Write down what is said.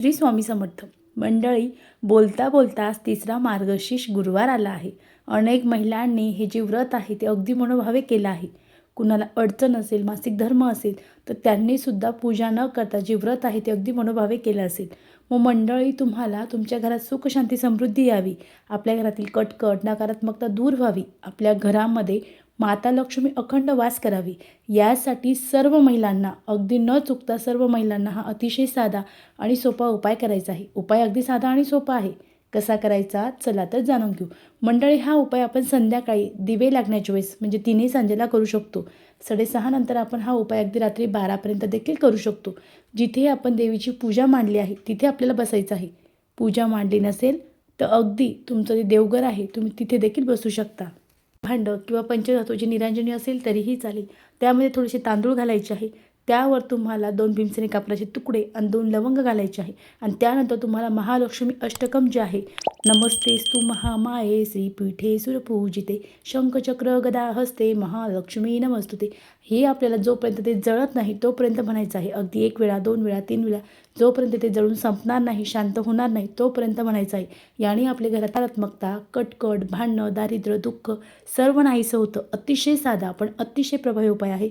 श्री स्वामी समर्थ मंडळी, बोलता बोलता आज तिसरा मार्गशीर्ष गुरुवार आला आहे. अनेक महिलांनी हे जे व्रत आहे ते अगदी मनोभावे केलं आहे. कुणाला अडचण असेल, मासिक धर्म असेल तर त्यांनीसुद्धा पूजा न करता जे व्रत आहे ते अगदी मनोभावे केलं असेल. मग मंडळी, तुम्हाला तुमच्या घरात सुख शांती समृद्धी यावी, आपल्या घरातील कटकट नकारात्मकता दूर व्हावी, आपल्या घरामध्ये माता लक्ष्मी अखंड वास करावी, यासाठी सर्व महिलांना अगदी न चुकता सर्व महिलांना हा अतिशय साधा आणि सोपा उपाय करायचा आहे. उपाय अगदी साधा आणि सोपा आहे. कसा करायचा चला तर जाणून घेऊ. मंडळी, हा उपाय आपण संध्याकाळी दिवे लागण्याच्या वेळेस म्हणजे 3 संजेला करू शकतो. 6:30 नंतर आपण हा उपाय अगदी रात्री 12पर्यंत देखील करू शकतो. जिथे आपण देवीची पूजा मांडली आहे तिथे आपल्याला बसायचं आहे. पूजा मांडली नसेल तर अगदी तुमचं जे देवघर आहे तुम्ही तिथे देखील बसू शकता. भांड किंवा पंचधातूची निरांजनी असेल तरीही चालेल. त्यामध्ये थोडेसे तांदूळ घालायचे आहे. त्यावर तुम्हाला 2 भीमसेनी कापडाचे तुकडे आणि 2 लवंग घालायचे आहे. आणि त्यानंतर तुम्हाला महालक्ष्मी अष्टकम जे आहे, नमस्तेस्तु महामाये श्रीपीठे सुरपूजिते शंखचक्र गदा हस्ते महालक्ष्मी नमस्तुते, हे आपल्याला जोपर्यंत ते जळत नाही तोपर्यंत म्हणायचं आहे. अगदी 1 वेळा, 2 वेळा, 3 वेळा, जोपर्यंत ते जळून संपणार नाही, शांत होणार नाही तोपर्यंत म्हणायचं आहे. याने आपल्या घरात नकारात्मकता, कटकट, भांडणं, दारिद्र्य, दुःख सर्व नाहीसं होतं. अतिशय साधा पण अतिशय प्रभावी उपाय आहे.